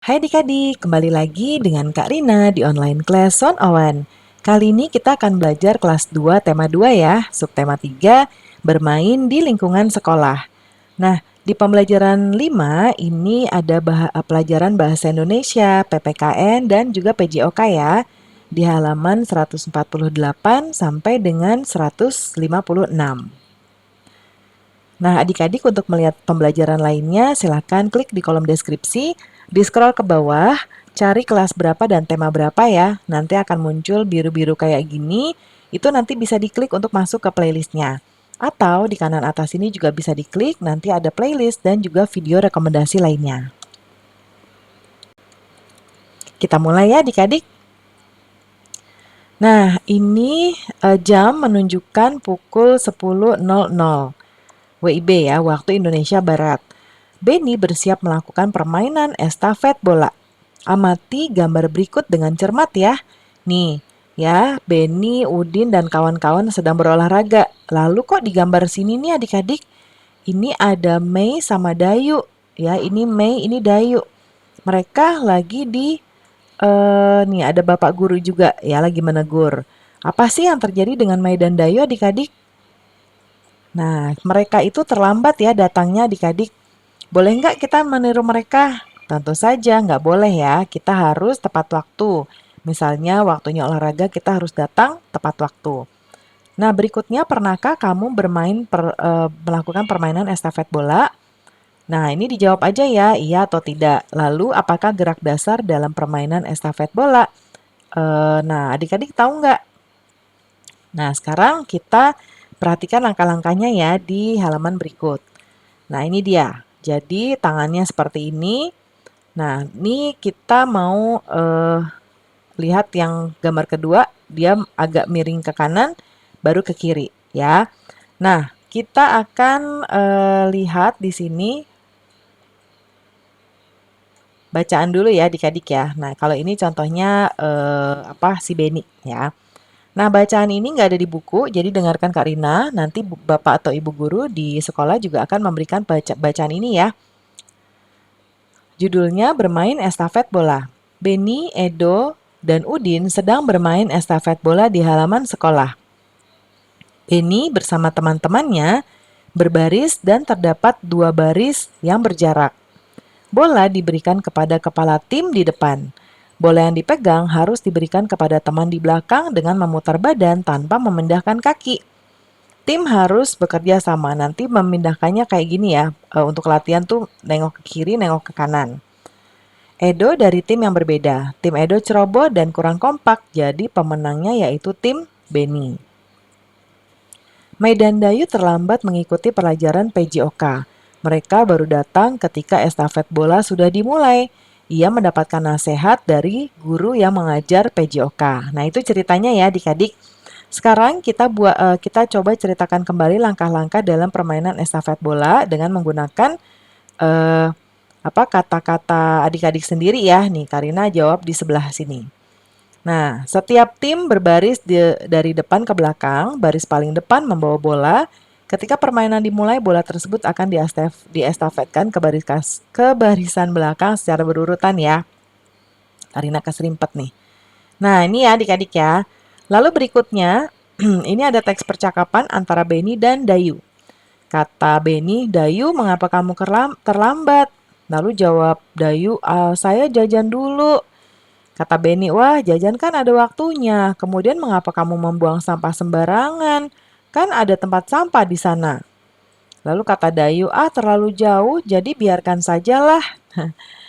Hai adik-adik, kembali lagi dengan Kak Rina di online class on Awan. Kali ini kita akan belajar kelas 2 tema 2 ya, subtema 3, bermain di lingkungan sekolah. Nah, di pembelajaran 5 ini ada pelajaran Bahasa Indonesia, PPKN, dan juga PJOK ya, di halaman 148 sampai dengan 156. Nah, adik-adik untuk melihat pembelajaran lainnya, silahkan klik di kolom deskripsi, di-scroll ke bawah, cari kelas berapa dan tema berapa ya. Nanti akan muncul biru-biru kayak gini, itu nanti bisa diklik untuk masuk ke playlistnya. Atau di kanan atas ini juga bisa diklik, nanti ada playlist dan juga video rekomendasi lainnya. Kita mulai ya adik-adik. Nah, ini jam menunjukkan pukul 10.00. WIB ya, waktu Indonesia Barat. Benny bersiap melakukan permainan estafet bola. Amati gambar berikut dengan cermat ya. Nih, ya, Benny, Udin, dan kawan-kawan sedang berolahraga. Lalu kok di gambar sini nih adik-adik, ini ada Mei sama Dayu. Ya, ini Mei, ini Dayu. Mereka lagi nih ada Bapak Guru juga ya, lagi menegur. Apa sih yang terjadi dengan Mei dan Dayu adik-adik? Nah, mereka itu terlambat ya datangnya adik-adik. Boleh nggak kita meniru mereka? Tentu saja nggak boleh ya, kita harus tepat waktu. Misalnya waktunya olahraga kita harus datang tepat waktu. Nah, berikutnya pernahkah kamu melakukan permainan estafet bola? Nah, ini dijawab aja ya, iya atau tidak. Lalu, apakah gerak dasar dalam permainan estafet bola? Nah, adik-adik tahu nggak? Nah, sekarang kita perhatikan langkah-langkahnya ya di halaman berikut. Nah, ini dia. Jadi, tangannya seperti ini. Nah, ini kita mau lihat yang gambar kedua, dia agak miring ke kanan, baru ke kiri, ya. Nah, kita akan lihat di sini bacaan dulu ya adik-adik ya. Nah, kalau ini contohnya si Beni ya. Nah, bacaan ini nggak ada di buku, jadi dengarkan Kak Rina. Nanti Bapak atau Ibu Guru di sekolah juga akan memberikan bacaan ini ya. Judulnya Bermain Estafet Bola. Beni, Edo, dan Udin sedang bermain estafet bola di halaman sekolah. Beni bersama teman-temannya berbaris dan terdapat 2 baris yang berjarak. Bola diberikan kepada kepala tim di depan. Bola yang dipegang harus diberikan kepada teman di belakang dengan memutar badan tanpa memindahkan kaki. Tim harus bekerja sama, nanti memindahkannya kayak gini ya. Untuk latihan tuh nengok ke kiri, nengok ke kanan. Edo dari tim yang berbeda. Tim Edo ceroboh dan kurang kompak, jadi pemenangnya yaitu tim Beni. Mei dan Dayu terlambat mengikuti pelajaran PJOK. Mereka baru datang ketika estafet bola sudah dimulai. Ia mendapatkan nasihat dari guru yang mengajar PJOK. Nah, itu ceritanya ya adik-adik. Sekarang kita coba ceritakan kembali langkah-langkah dalam permainan estafet bola dengan menggunakan eh, kata-kata adik-adik sendiri ya. Nih, Karina jawab di sebelah sini. Nah, setiap tim berbaris dari depan ke belakang, baris paling depan membawa bola. Ketika permainan dimulai, bola tersebut akan diestafetkan ke barisan belakang secara berurutan ya. Karina keserimpet nih. Nah, ini ya adik-adik ya. Lalu berikutnya, ini ada teks percakapan antara Beni dan Dayu. Kata Beni, Dayu, mengapa kamu terlambat? Lalu jawab Dayu, saya jajan dulu. Kata Beni, wah jajan kan ada waktunya. Kemudian mengapa kamu membuang sampah sembarangan? Kan ada tempat sampah di sana. Lalu kata Dayu, terlalu jauh, jadi biarkan sajalah.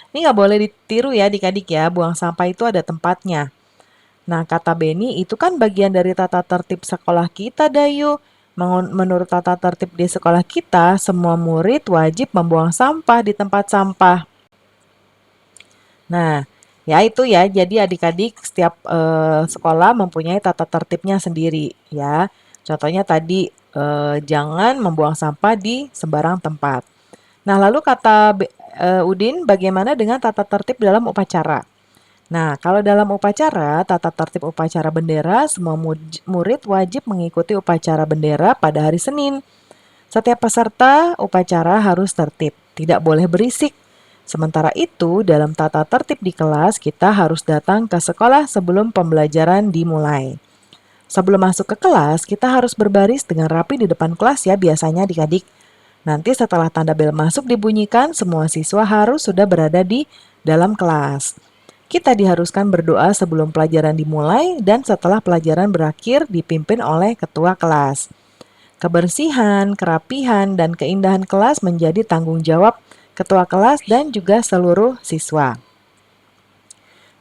Ini nggak boleh ditiru ya adik-adik ya, buang sampah itu ada tempatnya. Nah, kata Beni, itu kan bagian dari tata tertib sekolah kita, Dayu. Menurut tata tertib di sekolah kita, semua murid wajib membuang sampah di tempat sampah. Nah, ya itu ya. Jadi adik-adik setiap sekolah mempunyai tata tertibnya sendiri ya. Contohnya tadi jangan membuang sampah di sembarang tempat. Nah, lalu kata Udin, bagaimana dengan tata tertib dalam upacara? Nah, kalau dalam upacara, tata tertib upacara bendera, semua murid wajib mengikuti upacara bendera pada hari Senin. Setiap peserta upacara harus tertib, tidak boleh berisik. Sementara itu, dalam tata tertib di kelas, kita harus datang ke sekolah sebelum pembelajaran dimulai. Sebelum masuk ke kelas, kita harus berbaris dengan rapi di depan kelas ya biasanya adik-adik. Nanti setelah tanda bel masuk dibunyikan, semua siswa harus sudah berada di dalam kelas. Kita diharuskan berdoa sebelum pelajaran dimulai dan setelah pelajaran berakhir dipimpin oleh ketua kelas. Kebersihan, kerapihan, dan keindahan kelas menjadi tanggung jawab ketua kelas dan juga seluruh siswa.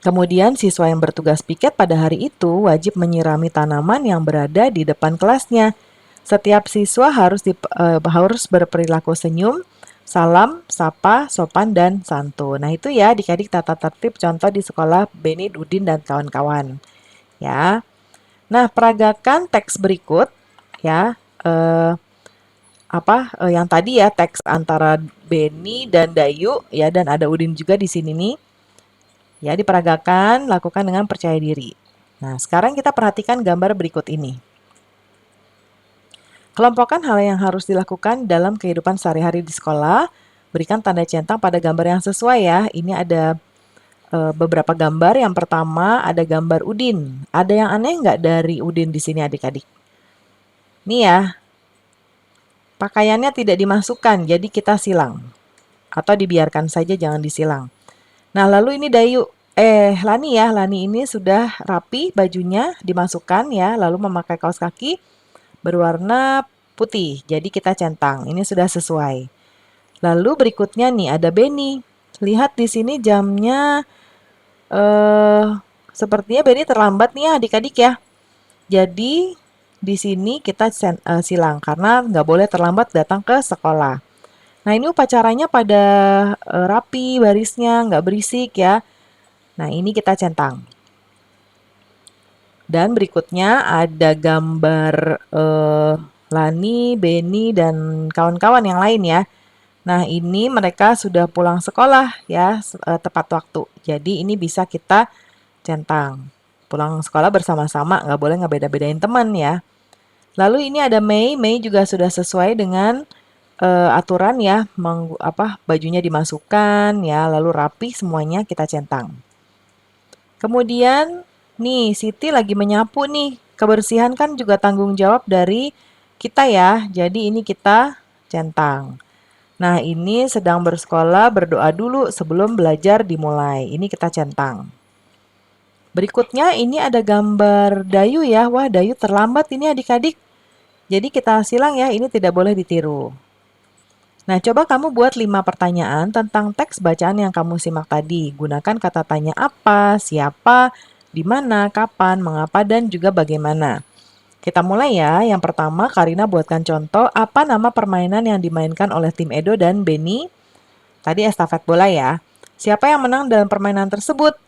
Kemudian siswa yang bertugas piket pada hari itu wajib menyirami tanaman yang berada di depan kelasnya. Setiap siswa harus berperilaku senyum, salam, sapa, sopan, dan santun. Nah itu ya adik-adik tata tertib contoh di sekolah Beni, Udin, dan kawan-kawan. Ya. Nah peragakan teks berikut ya. Yang tadi ya teks antara Beni dan Dayu ya dan ada Udin juga di sini nih. Ya, diperagakan, lakukan dengan percaya diri. Nah, sekarang kita perhatikan gambar berikut ini. Kelompokkan hal yang harus dilakukan dalam kehidupan sehari-hari di sekolah. Berikan tanda centang pada gambar yang sesuai ya. Ini ada beberapa gambar. Yang pertama ada gambar Udin. Ada yang aneh nggak dari Udin di sini adik-adik? Nih ya, pakaiannya tidak dimasukkan, jadi kita silang. Atau dibiarkan saja, jangan disilang. Nah, lalu ini Lani ya. Lani ini sudah rapi bajunya dimasukkan ya, lalu memakai kaos kaki berwarna putih. Jadi kita centang. Ini sudah sesuai. Lalu berikutnya nih ada Beni. Lihat di sini jamnya sepertinya Beni terlambat nih ya adik-adik ya. Jadi di sini kita silang karena nggak boleh terlambat datang ke sekolah. Nah ini upacaranya pada rapi barisnya, nggak berisik ya. Nah ini kita centang. Dan berikutnya ada gambar Lani, Beni, dan kawan-kawan yang lain ya. Nah ini mereka sudah pulang sekolah ya tepat waktu. Jadi ini bisa kita centang. Pulang sekolah bersama-sama, nggak boleh ngebeda-bedain teman ya. Lalu ini ada Mei. Mei juga sudah sesuai dengan aturan ya, bajunya dimasukkan ya, lalu rapi semuanya kita centang. Kemudian nih Siti lagi menyapu nih. Kebersihan kan juga tanggung jawab dari kita ya. Jadi ini kita centang. Nah, ini sedang bersekolah, berdoa dulu sebelum belajar dimulai. Ini kita centang. Berikutnya ini ada gambar Dayu ya. Wah, Dayu terlambat ini adik-adik. Jadi kita silang ya, ini tidak boleh ditiru. Nah, coba kamu buat 5 pertanyaan tentang teks bacaan yang kamu simak tadi. Gunakan kata tanya apa, siapa, di mana, kapan, mengapa, dan juga bagaimana. Kita mulai ya. Yang pertama, Karina buatkan contoh apa nama permainan yang dimainkan oleh tim Edo dan Beni. Tadi estafet bola ya. Siapa yang menang dalam permainan tersebut?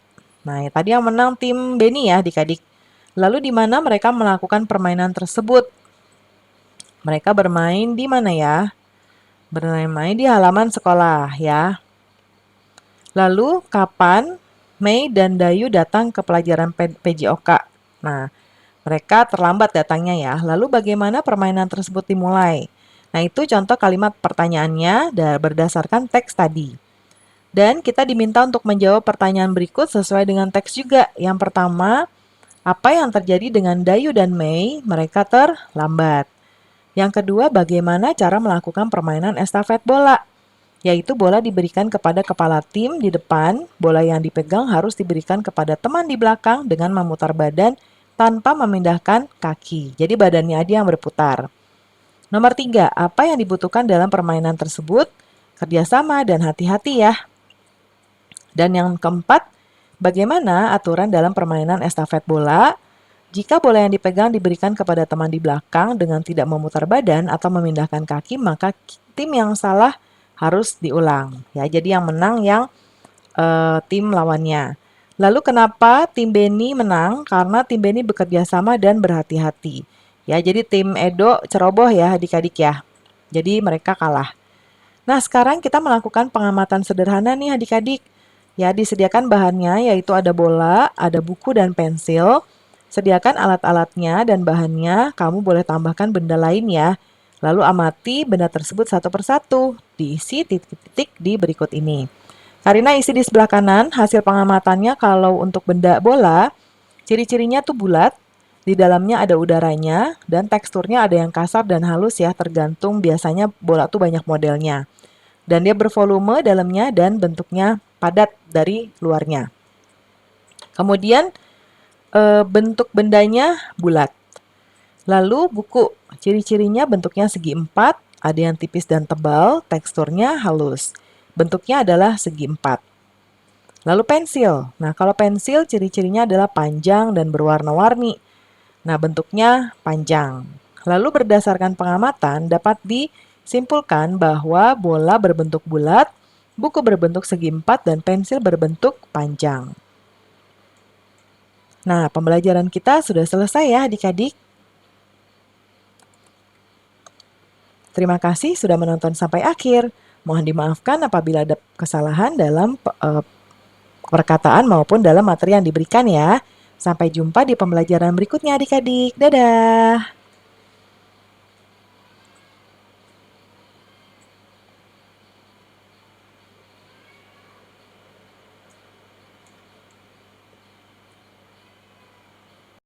Nah, tadi yang menang tim Beni ya, adik-adik. Lalu di mana mereka melakukan permainan tersebut? Mereka bermain di mana ya? Bermain di halaman sekolah ya. Lalu kapan Mei dan Dayu datang ke pelajaran PJOK? Nah, mereka terlambat datangnya ya. Lalu bagaimana permainan tersebut dimulai? Nah, itu contoh kalimat pertanyaannya berdasarkan teks tadi. Dan kita diminta untuk menjawab pertanyaan berikut sesuai dengan teks juga. Yang pertama, apa yang terjadi dengan Dayu dan Mei? Mereka terlambat. Yang kedua, bagaimana cara melakukan permainan estafet bola? Yaitu bola diberikan kepada kepala tim di depan, bola yang dipegang harus diberikan kepada teman di belakang dengan memutar badan tanpa memindahkan kaki. Jadi badannya aja yang berputar. Nomor 3, apa yang dibutuhkan dalam permainan tersebut? Kerjasama dan hati-hati ya. Dan yang keempat, bagaimana aturan dalam permainan estafet bola? Jika bola yang dipegang diberikan kepada teman di belakang dengan tidak memutar badan atau memindahkan kaki, maka tim yang salah harus diulang. Ya, jadi yang menang yang tim lawannya. Lalu kenapa tim Beni menang? Karena tim Beni bekerja sama dan berhati-hati. Ya, jadi tim Edo ceroboh ya adik-adik ya. Jadi mereka kalah. Nah, sekarang kita melakukan pengamatan sederhana nih adik-adik. Ya, disediakan bahannya yaitu ada bola, ada buku dan pensil. Sediakan alat-alatnya dan bahannya, kamu boleh tambahkan benda lain ya. Lalu amati benda tersebut satu persatu, diisi titik-titik di berikut ini. Karina isi di sebelah kanan, hasil pengamatannya kalau untuk benda bola, ciri-cirinya tuh bulat, di dalamnya ada udaranya, dan teksturnya ada yang kasar dan halus ya, tergantung biasanya bola tuh banyak modelnya. Dan dia bervolume dalamnya dan bentuknya padat dari luarnya. Kemudian bentuk bendanya bulat. Lalu buku, ciri-cirinya bentuknya segi empat, ada yang tipis dan tebal, teksturnya halus. Bentuknya adalah segi empat. Lalu pensil. Nah, kalau pensil ciri-cirinya adalah panjang dan berwarna-warni. Nah, bentuknya panjang. Lalu berdasarkan pengamatan dapat disimpulkan bahwa bola berbentuk bulat, buku berbentuk segi empat, dan pensil berbentuk panjang. Nah, pembelajaran kita sudah selesai ya adik-adik. Terima kasih sudah menonton sampai akhir. Mohon dimaafkan apabila ada kesalahan dalam perkataan maupun dalam materi yang diberikan ya. Sampai jumpa di pembelajaran berikutnya adik-adik. Dadah!